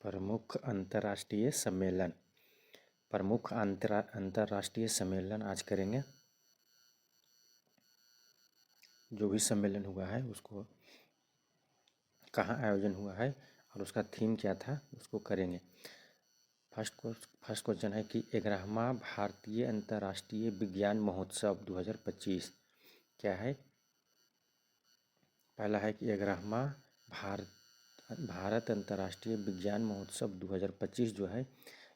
प्रमुख अंतर्राष्ट्रीय सम्मेलन। प्रमुख अंतर्राष्ट्रीय सम्मेलन आज करेंगे। जो भी सम्मेलन हुआ है उसको कहाँ आयोजन हुआ है और उसका थीम क्या था उसको करेंगे। फर्स्ट क्वेश्चन है कि 11वां भारतीय अंतर्राष्ट्रीय विज्ञान महोत्सव 2025 क्या है। पहला है कि 11वां भारत अंतर्राष्ट्रीय विज्ञान महोत्सव 2025 जो है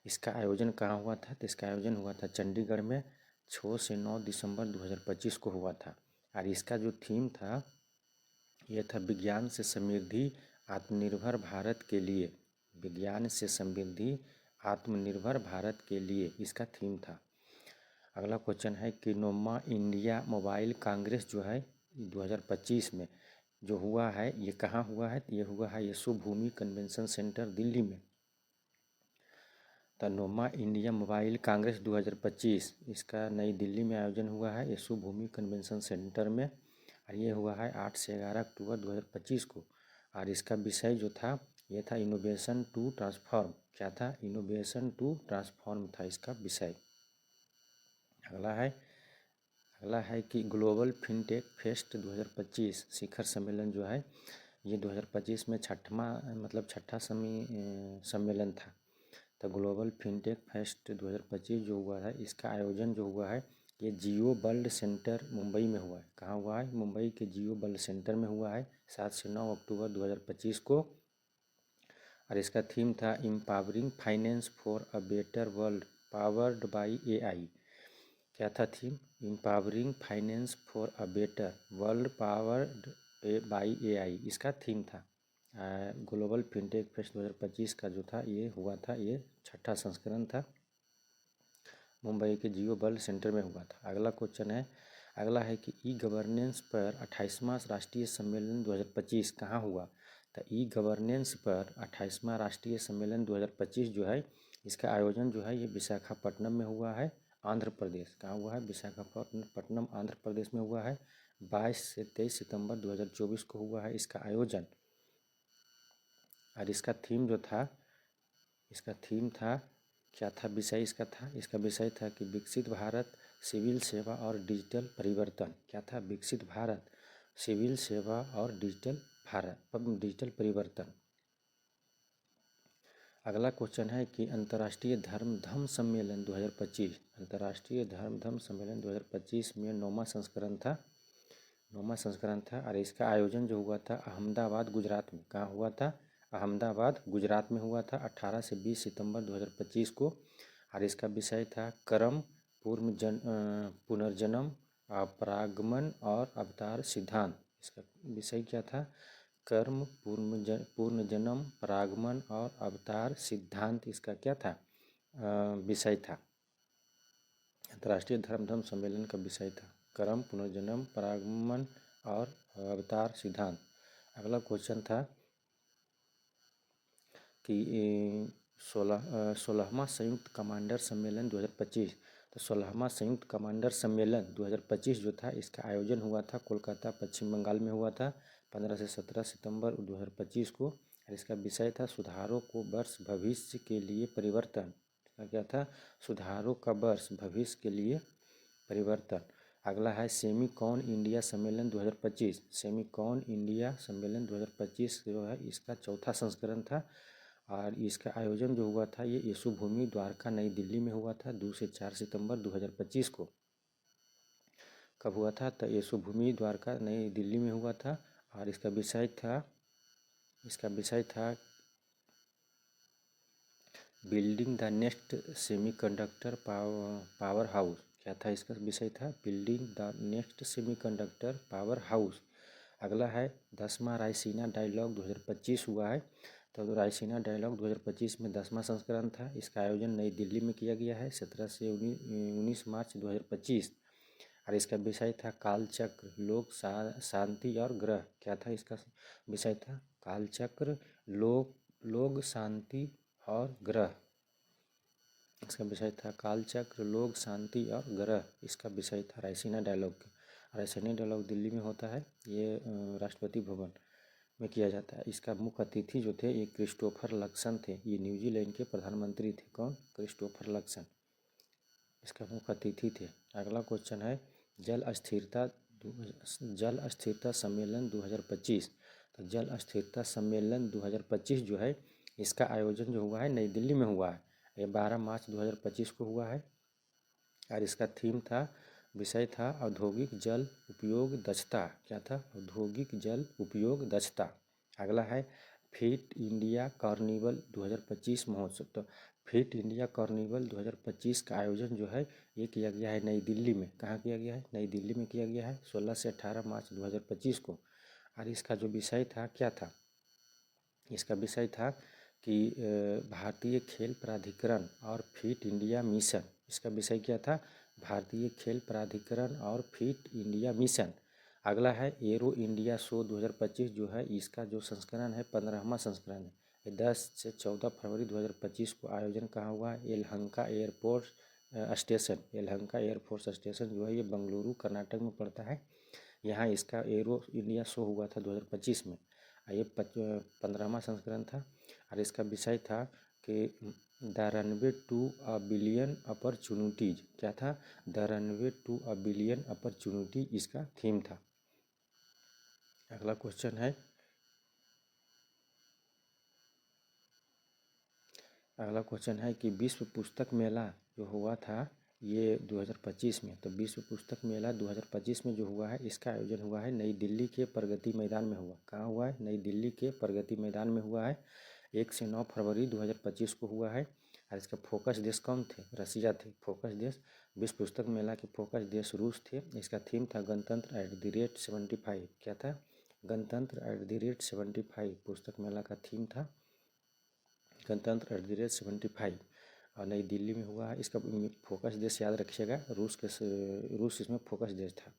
इसका आयोजन कहाँ हुआ था। तो इसका आयोजन हुआ था चंडीगढ़ में 6 से 9 दिसंबर 2025 को हुआ था। और इसका जो थीम था ये था विज्ञान से समृद्धि आत्मनिर्भर भारत के लिए। विज्ञान से समृद्धि आत्मनिर्भर भारत के लिए इसका थीम था। अगला क्वेश्चन है कि 9वां इंडिया मोबाइल कांग्रेस जो है 2025 में जो हुआ है ये कहाँ हुआ है। ये हुआ है यशोभूमि कन्वेंशन सेंटर दिल्ली में। तो 9वां इंडिया मोबाइल कांग्रेस 2025 इसका नई दिल्ली में आयोजन हुआ है यशोभूमि कन्वेंशन सेंटर में। और ये हुआ है 8 से 11 अक्टूबर 2025 को। और इसका विषय जो था ये था इनोवेशन टू ट्रांसफॉर्म। क्या था। इनोवेशन टू ट्रांसफॉर्म था इसका विषय। अगला है कि ग्लोबल फिनटेक फेस्ट 2025 शिखर सम्मेलन जो है ये 2025 में छठा सम्मेलन था। तो ग्लोबल फिनटेक फेस्ट 2025 जो हुआ है इसका आयोजन जो हुआ है ये जियो वर्ल्ड सेंटर मुंबई में हुआ है। कहाँ हुआ है। मुंबई के जियो वर्ल्ड सेंटर में हुआ है 7 से 9 अक्टूबर 2025 को। और इसका थीम था empowering finance for a better world powered by AI. क्या था theme. Empowering finance for a better world powered by AI इसका थीम था। ग्लोबल फिनटेक फेस्ट 2025 का जो था ये हुआ था ये छठा संस्करण था। मुंबई के जियो वर्ल्ड सेंटर में हुआ था। अगला है कि ई गवर्नेंस पर 28वां राष्ट्रीय सम्मेलन 2025 कहाँ हुआ। तो ई गवर्नेंस पर 28वां राष्ट्रीय सम्मेलन 2025 जो है इसका आयोजन जो है ये विशाखापट्टनम में हुआ है आंध्र प्रदेश। कहाँ हुआ है। विशाखापट्टनम आंध्र प्रदेश में हुआ है। 22 से 23 सितंबर 2024 को हुआ है इसका आयोजन। और इसका थीम जो था क्या था विषय इसका विषय था कि विकसित भारत सिविल सेवा और डिजिटल परिवर्तन। क्या था। विकसित भारत सिविल सेवा और डिजिटल परिवर्तन। अगला क्वेश्चन है कि अंतर्राष्ट्रीय धर्म सम्मेलन 2025 अंतर्राष्ट्रीय धर्म सम्मेलन 2025 में 9वां संस्करण था। और इसका आयोजन जो हुआ था अहमदाबाद गुजरात में। कहाँ हुआ था। अहमदाबाद गुजरात में हुआ था 18 से 20 सितंबर 2025 को। और इसका विषय था कर्म पुनर्जन्म परागमन और अवतार सिद्धांत। इसका विषय क्या था। कर्म पुनर्जन्म परागमन और अवतार सिद्धांत इसका क्या था विषय था। अंतर्राष्ट्रीय धर्म सम्मेलन का विषय था कर्म पुनर्जन्म परागमन और अवतार सिद्धांत। अगला क्वेश्चन था कि 16वां संयुक्त कमांडर सम्मेलन 2025। तो 16वां संयुक्त कमांडर सम्मेलन 2025 जो था इसका आयोजन हुआ था कोलकाता पश्चिम बंगाल में हुआ था 15 से 17 सितंबर 2025 को। और इसका विषय था सुधारों को वर्ष भविष्य के लिए परिवर्तन। क्या था। सुधारों का वर्ष भविष्य के लिए परिवर्तन। अगला है सेमीकॉन इंडिया सम्मेलन 2025। सेमीकॉन इंडिया सम्मेलन 2025 जो है इसका चौथा संस्करण था। और इसका आयोजन जो हुआ था ये यशोभूमि द्वारका नई दिल्ली में हुआ था 2 से 4 सितंबर 2025 को। कब हुआ था। तो यशोभूमि द्वारका नई दिल्ली में हुआ था। और इसका विषय था building the next semiconductor power house. क्या था इसका विषय था building the next semiconductor power house. अगला है 10वां रायसीना डायलॉग 2025 हुआ है। तो रायसीना डायलॉग 2025 में 10वां संस्करण था। इसका आयोजन नई दिल्ली में किया गया है 17 से 19 मार्च 2025। और इसका विषय था कालचक्र लोक शांति और ग्रह। क्या था इसका विषय था कालचक्र लोक शांति और ग्रह। इसका विषय था कालचक्र लोक शांति और ग्रह। इसका विषय था रायसीना डायलॉग। रायसीना डायलॉग दिल्ली में होता है ये राष्ट्रपति भवन। में किया जाता है। इसका मुख्य अतिथि जो थे ये क्रिस्टोफर लक्सन थे। ये न्यूजीलैंड के प्रधानमंत्री थे। कौन? क्रिस्टोफर लक्सन इसका मुख्य अतिथि थे। अगला क्वेश्चन है जल स्थिरता सम्मेलन 2025। तो जल स्थिरता सम्मेलन 2025 जो है इसका आयोजन जो हुआ है नई दिल्ली में हुआ है। ये 12 मार्च 2025 को हुआ है और इसका थीम था, विषय था औद्योगिक जल उपयोग दक्षता। क्या था? औद्योगिक जल उपयोग दक्षता। अगला है फिट इंडिया कार्निवल 2025 महोत्सव। तो फिट इंडिया कार्निवल 2025 का आयोजन जो है ये किया गया है नई दिल्ली में। कहाँ किया गया है? नई दिल्ली में किया गया है 16 से 18 मार्च 2025 को। और इसका जो विषय था क्या था? इसका विषय था कि भारतीय खेल प्राधिकरण और फिट इंडिया मिशन। इसका विषय क्या था? भारतीय खेल प्राधिकरण और फिट इंडिया मिशन। अगला है एरो इंडिया शो 2025 जो है इसका जो संस्करण है 15वां संस्करण है। ये 10 से 14 फरवरी 2025 को आयोजन कहाँ हुआ है? Yelahanka airport station. Yelahanka air force station जो है ये बेंगलुरु कर्नाटक में पड़ता है। यहाँ इसका एरो इंडिया शो हुआ था 2025 में। ये 15वां संस्करण था और इसका विषय था कि the runway to a billion opportunities. क्या था? The runway to a billion opportunity इसका थीम था। अगला क्वेश्चन है कि विश्व पुस्तक मेला जो हुआ था ये 2025 में। तो विश्व पुस्तक मेला 2025 में जो हुआ है इसका आयोजन हुआ है नई दिल्ली के प्रगति मैदान में हुआ। कहाँ हुआ है? नई दिल्ली के प्रगति मैदान में हुआ है। 1 से 9 फरवरी 2025 को हुआ है। और इसका फोकस देश कौन थे? रसिया थे फोकस देश। विश्व पुस्तक मेला के फोकस देश रूस थे। इसका थीम था गणतंत्र @75। क्या था? गणतंत्र @75 पुस्तक मेला का थीम था गणतंत्र @75 और नई दिल्ली में हुआ है। इसका फोकस देश याद रखिएगा, रूस इसमें फोकस देश था।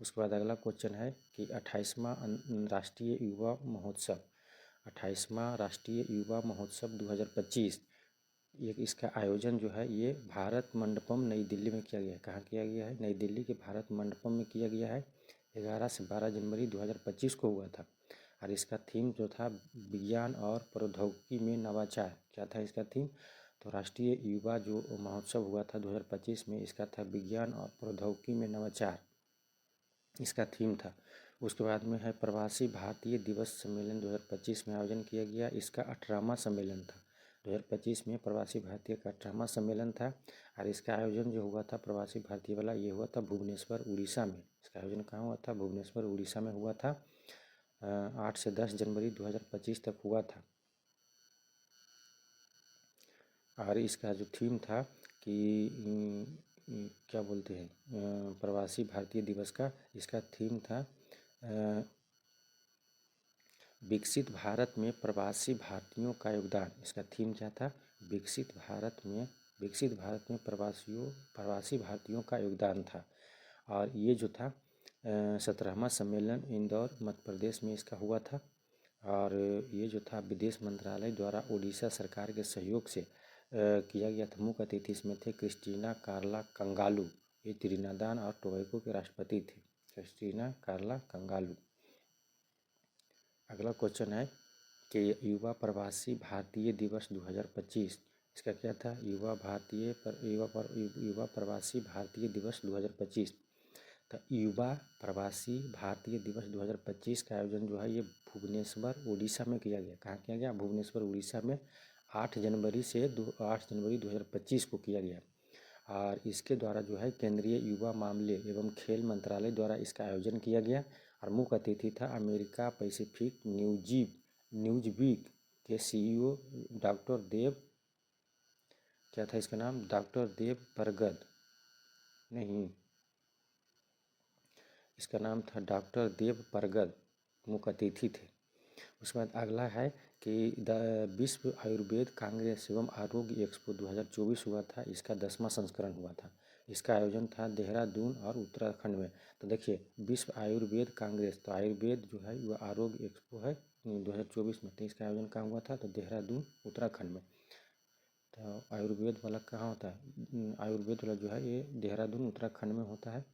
उसके बाद अगला क्वेश्चन है कि 28वां राष्ट्रीय युवा महोत्सव। 28वां राष्ट्रीय युवा महोत्सव 2025 ये इसका आयोजन जो है ये भारत मंडपम नई दिल्ली में किया गया है। कहाँ किया गया है? नई दिल्ली के भारत मंडपम में किया गया है। 11 से 12 जनवरी 2025 को हुआ था और इसका थीम जो था विज्ञान और प्रौद्योगिकी में नवाचार। क्या था इसका थीम? तो राष्ट्रीय युवा जो महोत्सव हुआ था 2025 में इसका था विज्ञान और प्रौद्योगिकी में नवाचार, इसका थीम था। उसके बाद में है प्रवासी भारतीय दिवस सम्मेलन 2025 में आयोजन किया गया। इसका 18वां सम्मेलन था। 2025 में प्रवासी भारतीय का 18वां सम्मेलन था और इसका आयोजन जो हुआ था प्रवासी भारतीय वाला ये हुआ था भुवनेश्वर उड़ीसा में। इसका आयोजन कहाँ हुआ था? भुवनेश्वर उड़ीसा में हुआ था। 8 से 10 जनवरी 2025 तक हुआ था और इसका जो थीम था कि क्या बोलते हैं प्रवासी भारतीय दिवस का इसका थीम था विकसित भारत में प्रवासी भारतीयों का योगदान। इसका थीम क्या था? विकसित भारत में प्रवासी भारतीयों का योगदान था। और ये जो था 17वां सम्मेलन इंदौर मध्य प्रदेश में इसका हुआ था और ये जो था विदेश मंत्रालय द्वारा उड़ीसा सरकार के सहयोग से किया गया था। मुख्य अतिथि इसमें थे क्रिस्टीना कार्ला कंगालू। ये त्रिनिदाद और टोबैगो के राष्ट्रपति थे, क्रिस्टीना कार्ला कंगालू। अगला क्वेश्चन है कि युवा प्रवासी भारतीय दिवस 2025 इसका क्या था? युवा प्रवासी भारतीय दिवस 2025। तो युवा प्रवासी भारतीय दिवस 2025 का आयोजन जो है ये भुवनेश्वर उड़ीसा में किया गया। कहाँ किया गया? भुवनेश्वर उड़ीसा में 8 जनवरी 2025 को किया गया और इसके द्वारा जो है केंद्रीय युवा मामले एवं खेल मंत्रालय द्वारा इसका आयोजन किया गया और मुख्य अतिथि था अमेरिका पैसिफिक न्यूज़वीक के CEO डॉक्टर देव। क्या था इसका नाम? डॉक्टर देव परगद नहीं, इसका नाम था डॉक्टर देव परगद, मुख्य अतिथि थे। उसके बाद अगला है कि विश्व आयुर्वेद कांग्रेस एवं आरोग्य एक्सपो 2024 हुआ था। इसका 10वां संस्करण हुआ था। इसका आयोजन था देहरादून और उत्तराखंड में। तो देखिए विश्व आयुर्वेद कांग्रेस, तो आयुर्वेद जो है वह आरोग्य एक्सपो है 2024 में। तो इसका आयोजन कहाँ हुआ था? तो देहरादून उत्तराखंड में। तो आयुर्वेद वाला कहाँ होता है? आयुर्वेद वाला जो है ये देहरादून उत्तराखंड में होता है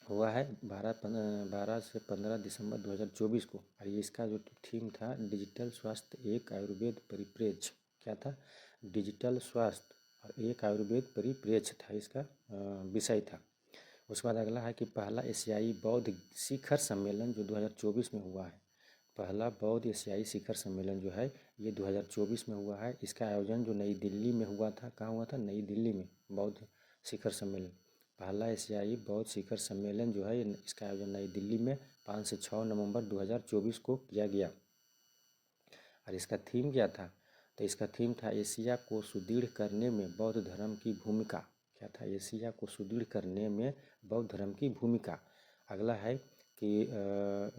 हुआ है 12 से 15 दिसंबर 2024 को। और ये इसका जो थीम था डिजिटल स्वास्थ्य एक आयुर्वेद परिप्रेक्ष्य, क्या था, डिजिटल स्वास्थ्य और एक आयुर्वेद परिप्रेक्ष्य था इसका विषय था। उसके बाद अगला है कि पहला एशियाई बौद्ध शिखर सम्मेलन जो 2024 में हुआ है, पहला बौद्ध एशियाई शिखर सम्मेलन जो है ये 2024 में हुआ है। इसका आयोजन जो नई दिल्ली में हुआ था, कहाँ हुआ था, नई दिल्ली में बौद्ध शिखर सम्मेलन। पहला एशियाई बौद्ध शिखर सम्मेलन जो है इसका आयोजन नई दिल्ली में 5 से 6 नवंबर 2024 को किया गया। और इसका थीम क्या था, तो इसका थीम था एशिया को सुदृढ़ करने में बौद्ध धर्म की भूमिका। क्या था, एशिया को सुदृढ़ करने में बौद्ध धर्म की भूमिका। अगला है कि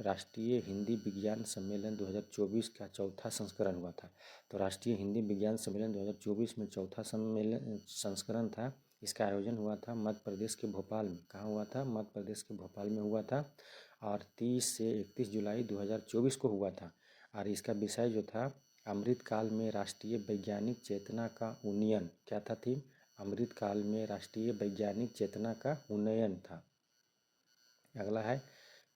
राष्ट्रीय हिंदी विज्ञान सम्मेलन 2024 का चौथा संस्करण हुआ था। तो राष्ट्रीय हिंदी विज्ञान सम्मेलन 2024 में चौथा संस्करण था। इसका आयोजन हुआ था मध्य प्रदेश के भोपाल में। कहाँ हुआ था, मध्य प्रदेश के भोपाल में हुआ था और 30 से 31 जुलाई 2024 को हुआ था। और इसका विषय जो था अमृत काल में राष्ट्रीय वैज्ञानिक चेतना का उन्नयन। क्या था थीम, अमृत काल में राष्ट्रीय वैज्ञानिक चेतना का उन्नयन था। अगला है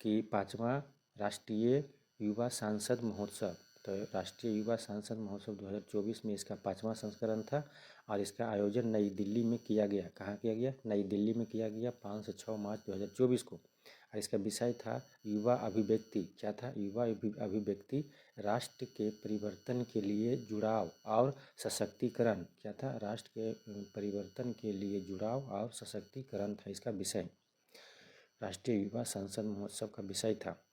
कि 5वां राष्ट्रीय युवा सांसद महोत्सव। तो राष्ट्रीय युवा सांसद महोत्सव 2024 में इसका 5वां संस्करण था और इसका आयोजन नई दिल्ली में किया गया। कहाँ किया गया, नई दिल्ली में किया गया 5 से 6 मार्च 2024 को। और इसका विषय था युवा अभिव्यक्ति। क्या था, युवा अभिव्यक्ति राष्ट्र के परिवर्तन के लिए जुड़ाव और सशक्तिकरण। क्या था, राष्ट्र के परिवर्तन के लिए जुड़ाव और सशक्तिकरण था इसका विषय, राष्ट्रीय युवा संसद महोत्सव का विषय था।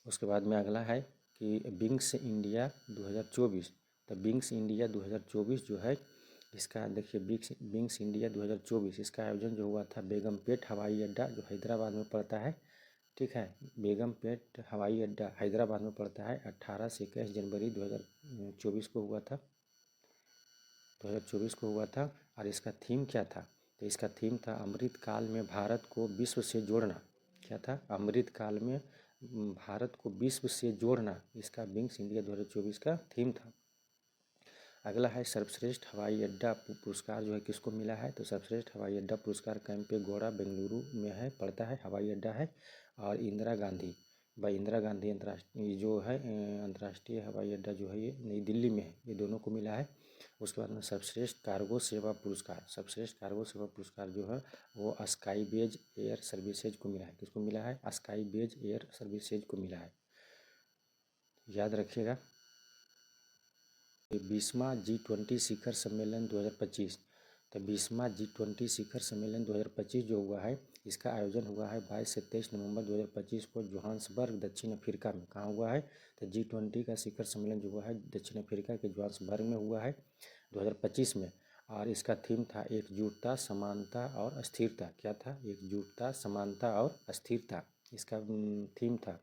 उसके बाद में अगला है कि विंग्स इंडिया 2024। तो विंग्स इंडिया 2024 जो है इसका देखिए, विंग्स इंडिया 2024 इसका आयोजन जो हुआ था बेगमपेट हवाई अड्डा जो हैदराबाद में पड़ता है, ठीक है, बेगमपेट हवाई अड्डा हैदराबाद में पड़ता है। 18 से 21 जनवरी 2024 को हुआ था, 2024 को हुआ था। और इसका थीम क्या था, तो इसका थीम था अमृत काल में भारत को विश्व से जोड़ना। क्या था, अमृत काल में भारत को विश्व से जोड़ना, इसका विंग्स इंडिया 2024 का थीम था। अगला है सर्वश्रेष्ठ हवाई अड्डा पुरस्कार जो है किसको मिला है, तो सर्वश्रेष्ठ हवाई अड्डा पुरस्कार कैंपेगौड़ा बेंगलुरु में है, पड़ता है, हवाई अड्डा है। और इंदिरा गांधी अंतर्राष्ट्रीय जो है अंतर्राष्ट्रीय हवाई अड्डा जो है ये नई दिल्ली में है, ये दोनों को मिला है। उसके बाद में सर्वश्रेष्ठ कार्गो सेवा पुरस्कार, सर्वश्रेष्ठ कार्गो सेवा पुरस्कार जो है वो स्काईवेज एयर सर्विसेज को मिला है। किसको मिला है, स्काईवेज एयर सर्विसेज को मिला है, याद रखिएगा। 20वां G20 शिखर सम्मेलन 2025। तो 20वां G20 शिखर सम्मेलन 2025 जो हुआ है इसका आयोजन हुआ है 22 से 23 नवंबर 2025 को जोहान्सबर्ग दक्षिण अफ्रीका में। कहाँ हुआ है, तो G20 का शिखर सम्मेलन जो हुआ है दक्षिण अफ्रीका के जोहान्सबर्ग में हुआ है 2025 में। और इसका थीम था एकजुटता, समानता और स्थिरता। क्या था, एकजुटता, समानता और स्थिरता इसका थीम था।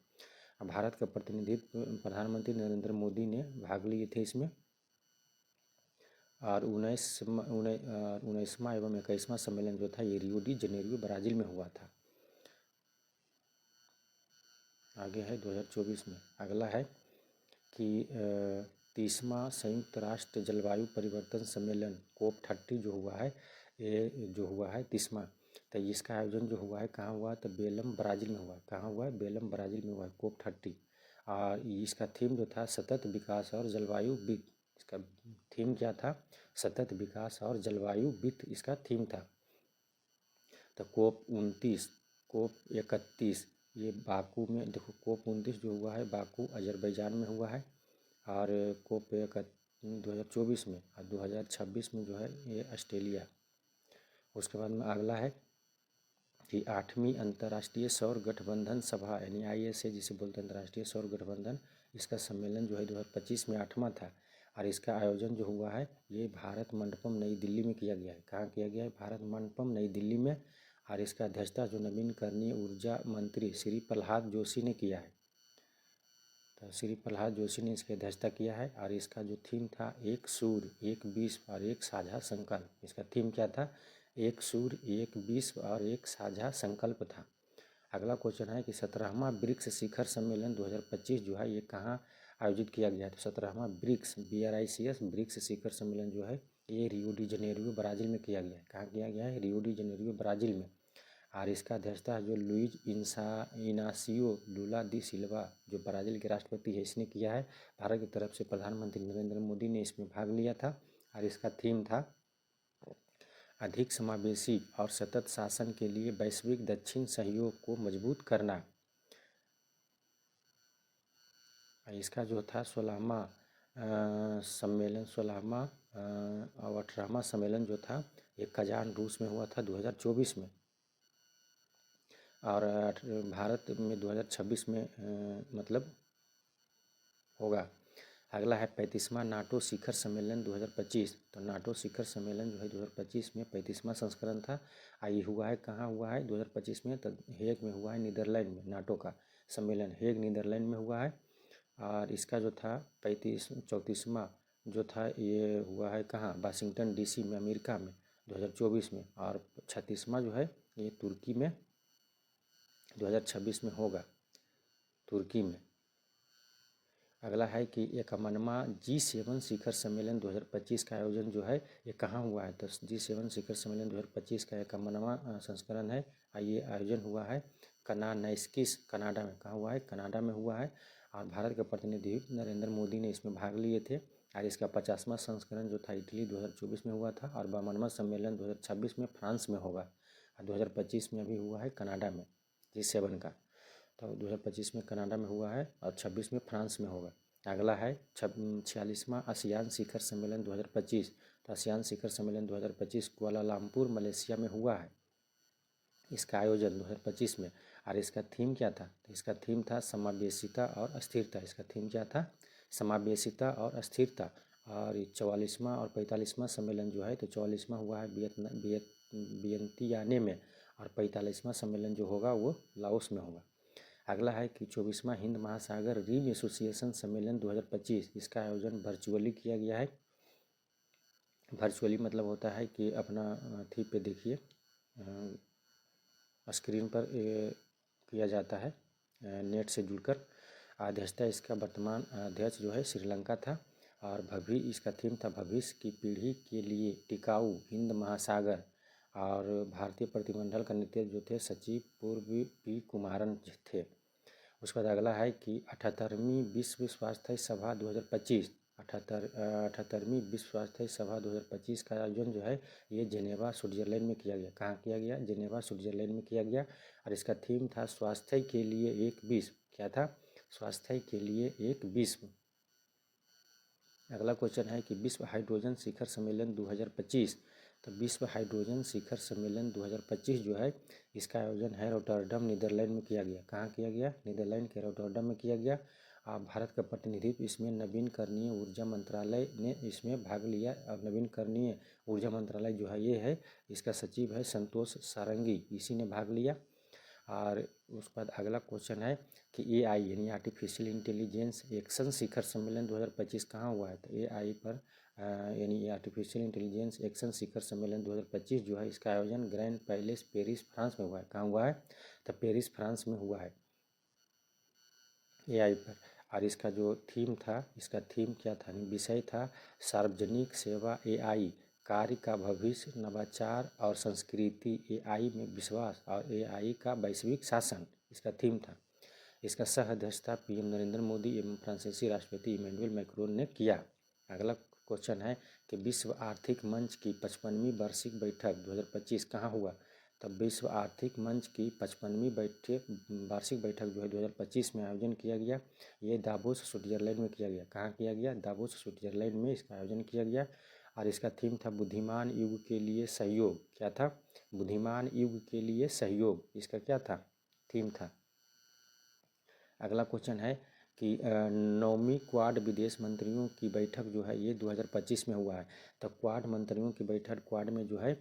भारत का प्रतिनिधित्व प्रधानमंत्री नरेंद्र मोदी ने भाग लिए थे इसमें। और 19वां एवं 21वां सम्मेलन जो था ये रियो डी जनेरियो ब्राज़ील में हुआ था। आगे है 2024 में। अगला है कि 30वां संयुक्त राष्ट्र जलवायु परिवर्तन सम्मेलन COP30 जो हुआ है, ये जो हुआ है 30वां, तो इसका आयोजन जो हुआ है कहाँ हुआ, तो बेलम ब्राज़ील में हुआ है। कहाँ हुआ है, बेलम ब्राज़ील में हुआ है COP30। और इसका थीम जो था सतत विकास और जलवायु वित्त। इसका थीम क्या था, सतत विकास और जलवायु वित्त इसका थीम था। तो COP29, COP31 ये बाकू में, देखो COP29 जो हुआ है बाकू अजरबैजान में हुआ है। और COP31 2024 में और 2026 में जो है ये ऑस्ट्रेलिया। उसके बाद में अगला है कि 8वीं अंतर्राष्ट्रीय सौर गठबंधन सभा यानी ISA जिसे बोलते हैं अंतर्राष्ट्रीय सौर गठबंधन, इसका सम्मेलन जो है 2025 में 8वां था। और इसका आयोजन जो हुआ है ये भारत मंडपम नई दिल्ली में किया गया है। कहाँ किया गया है, भारत मंडपम नई दिल्ली में। और इसका अध्यक्षता जो नवीनकरणीय ऊर्जा मंत्री श्री प्रह्लाद जोशी ने किया है। तो श्री प्रह्लाद जोशी ने इसकी अध्यक्षता किया है। और इसका जो थीम था एक सूर्य, एक विश्व और एक साझा संकल्प। इसका थीम क्या था, एक सूर्य, एक विश्व और एक साझा संकल्प था। अगला क्वेश्चन है कि 17वां ब्रिक्स शिखर सम्मेलन 2025 जो है ये कहाँ आयोजित किया गया है, तो 17वां BRICS ब्रिक्स शिखर सम्मेलन जो है ये रियो डी जनेरियो ब्राज़ील में किया गया है। कहाँ किया गया है, रियो डी जनेरियो ब्राज़ील में। और इसका अध्यक्षता जो लुइज इनासियो लूला दी सिल्वा जो ब्राज़ील के राष्ट्रपति है इसने किया है। भारत की तरफ से प्रधानमंत्री नरेंद्र मोदी ने इसमें भाग लिया था और इसका थीम था अधिक समावेशी और सतत शासन के लिए वैश्विक दक्षिण सहयोग को मजबूत करना। इसका जो था 16वां सम्मेलन 16वां और 18वां सम्मेलन जो था ये कजान रूस में हुआ था 2024 में, और भारत में 2026 में मतलब होगा। अगला है 35वां नाटो शिखर सम्मेलन 2025। तो नाटो शिखर सम्मेलन जो है 2025 में 35वां संस्करण था। ये हुआ है कहाँ हुआ है 2025 में? तो हेग में हुआ है, नीदरलैंड में। नाटो का सम्मेलन हेग नीदरलैंड में हुआ है। और इसका जो था 34वां जो था ये हुआ है कहाँ? वाशिंगटन DC में, अमेरिका में 2024 में। और 36वां जो है ये तुर्की में 2026 में होगा, तुर्की में। अगला है कि 51वां G7 शिखर सम्मेलन 2025 का आयोजन जो है ये कहाँ हुआ है? तो G7 शिखर सम्मेलन 2025 का 51वां संस्करण है। ये आयोजन हुआ है कनानैस्किस, कनाडा में। कहाँ हुआ है? कनाडा में हुआ है। और भारत के प्रतिनिधि नरेंद्र मोदी ने इसमें भाग लिए थे। और इसका 50वां संस्करण जो था इटली 2024 में हुआ था। और 52वां सम्मेलन 2026 में फ्रांस में होगा। और 2025 में अभी हुआ है कनाडा में G7 का। तो 2025 में कनाडा में हुआ है और 26 में फ्रांस में होगा। अगला है 46वां आसियान शिखर सम्मेलन 2025। तो आसियान शिखर सम्मेलन 2025 कुआलालंपुर मलेशिया में हुआ है, इसका आयोजन 2025 में। और इसका थीम क्या था? तो इसका थीम था समावेशिता और अस्थिरता। इसका थीम क्या था? समावेशिता और अस्थिरता। और 44वां और 45वां सम्मेलन जो है तो 44वां हुआ है वियंतियाने में, और 45वां सम्मेलन जो होगा वो लाओस में होगा। अगला है कि 24वां हिंद महासागर रिम एसोसिएशन सम्मेलन 2025। इसका आयोजन वर्चुअली किया गया है। वर्चुअली मतलब होता है कि अपना थी पे देखिए स्क्रीन पर किया जाता है नेट से जुड़कर। अध्यक्षता इसका वर्तमान अध्यक्ष जो है श्रीलंका था। और इसका थीम था भविष्य की पीढ़ी के लिए टिकाऊ हिंद महासागर। और भारतीय प्रतिनिधिमंडल का नेतृत्व जो थे सचिव पूर्व पी कुमारन थे। उसके बाद अगला है कि 78वीं विश्व स्वास्थ्य सभा 2025। 78वीं विश्व स्वास्थ्य सभा 2025 का आयोजन जो है ये जेनेवा स्विट्जरलैंड में किया गया। कहाँ किया गया? जेनेवा स्विट्जरलैंड में किया गया। और इसका थीम था स्वास्थ्य के लिए एक विश्व। क्या था? स्वास्थ्य के लिए एक विश्व। अगला क्वेश्चन है कि विश्व हाइड्रोजन शिखर सम्मेलन 2025। तो विश्व हाइड्रोजन शिखर सम्मेलन 2025 जो है इसका आयोजन है रोटरडम नीदरलैंड में किया गया। कहाँ किया गया? नीदरलैंड के रोटरडम में किया गया। भारत का प्रतिनिधित्व इसमें नवीनकरणीय ऊर्जा मंत्रालय ने इसमें भाग लिया। और नवीनकरणीय ऊर्जा मंत्रालय जो है ये है, इसका सचिव है संतोष सारंगी, इसी ने भाग लिया। और उसके बाद अगला क्वेश्चन है कि AI यानी आर्टिफिशियल इंटेलिजेंस एक्शन शिखर सम्मेलन 2025 कहाँ हुआ है? तो AI पर यानी आर्टिफिशियल इंटेलिजेंस एक्शन शिखर सम्मेलन 2025 जो है इसका आयोजन ग्रैंड पैलेस पेरिस फ्रांस में हुआ है। कहाँ हुआ है? तो पेरिस फ्रांस में हुआ है AI पर। और इसका जो थीम था, इसका थीम क्या था? विषय था सार्वजनिक सेवा AI कार्य का भविष्य, नवाचार और संस्कृति, AI में विश्वास और AI का वैश्विक शासन, इसका थीम था। इसका सह अध्यक्षता PM नरेंद्र मोदी एवं फ्रांसीसी राष्ट्रपति इमैनुअल मैक्रोन ने किया। अगला क्वेश्चन है कि विश्व आर्थिक मंच की 55वीं वार्षिक बैठक 2025 कहाँ हुआ? तब विश्व आर्थिक मंच की 55वीं वार्षिक बैठक जो है 2025 में आयोजन किया गया। ये दावोस स्विट्जरलैंड में किया गया। कहाँ किया गया? दावोस स्विट्जरलैंड में इसका आयोजन किया गया। और इसका थीम था बुद्धिमान युग के लिए सहयोग। क्या था? बुद्धिमान युग के लिए सहयोग, इसका क्या था? थीम था। अगला क्वेश्चन है कि 9वीं क्वाड विदेश मंत्रियों की बैठक जो है ये 2025 में हुआ है। तो क्वाड मंत्रियों की बैठक, क्वाड में जो है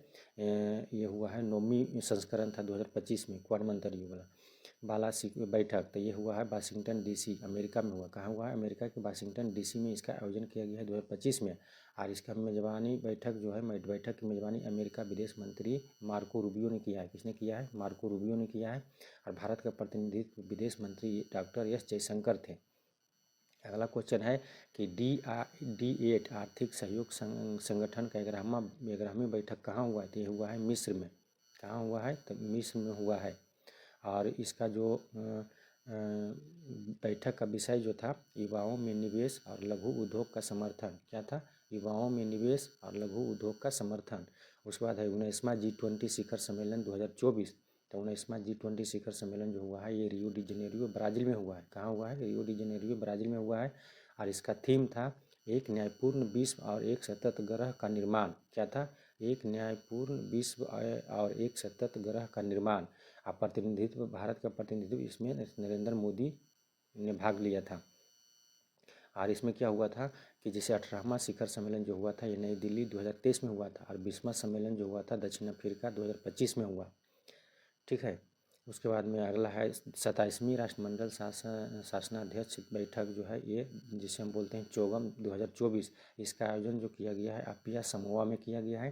ये हुआ है 9वीं संस्करण था 2025 में क्वाड मंत्रियों वाला बैठक। तो ये हुआ है वाशिंगटन DC अमेरिका में हुआ। कहाँ हुआ है? अमेरिका के वाशिंगटन DC में इसका आयोजन किया गया है 2025 में। और इसका मेजबानी बैठक जो है बैठक की मेजबानी अमेरिका विदेश मंत्री मार्को रूबियो ने किया है। किसने किया है? मार्को रूबियो ने किया है। और भारत का प्रतिनिधित्व विदेश मंत्री डॉक्टर S जयशंकर थे। अगला क्वेश्चन है कि D8 आर्थिक सहयोग संगठन का 11वीं बैठक कहाँ हुआ है? तो ये हुआ है मिस्र में। कहाँ हुआ है? तो मिस्र में हुआ है। और इसका जो बैठक का विषय जो था, युवाओं में निवेश और लघु उद्योग का समर्थन। क्या था? युवाओं में निवेश और लघु उद्योग का समर्थन। उसके बाद है 19वां G20 शिखर सम्मेलन 2024। तो 19वां G20 शिखर सम्मेलन जो हुआ है ये रियो डी जेनेरियो ब्राज़ील में हुआ है। कहाँ हुआ है? रियो डी जेनेरियो ब्राज़ील में हुआ है। और इसका थीम था एक न्यायपूर्ण विश्व और एक सतत ग्रह का निर्माण। क्या था? एक न्यायपूर्ण विश्व और एक सतत ग्रह का निर्माण। और प्रतिनिधित्व, भारत का प्रतिनिधित्व इसमें नरेंद्र मोदी ने भाग लिया था। और इसमें क्या हुआ था कि जैसे 18वां शिखर सम्मेलन जो हुआ था ये नई दिल्ली 2023 में हुआ था, और 20वां सम्मेलन जो हुआ था दक्षिण अफ्रीका 2025 में हुआ। ठीक है। उसके बाद में अगला है 27वीं राष्ट्रमंडल शासनाध्यक्ष बैठक जो है ये, जिसे हम बोलते हैं चोगम 2024। इसका आयोजन जो किया गया है अपिया समोआ में किया गया है।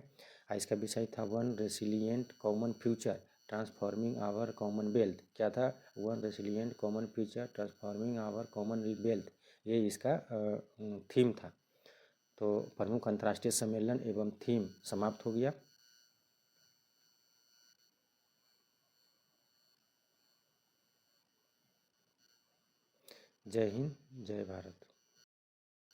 और इसका विषय था one resilient common future transforming our commonwealth. क्या था? One resilient common future transforming our commonwealth, ये इसका थीम था। तो प्रमुख अंतर्राष्ट्रीय सम्मेलन एवं थीम समाप्त हो गया। जय हिंद, जय भारत।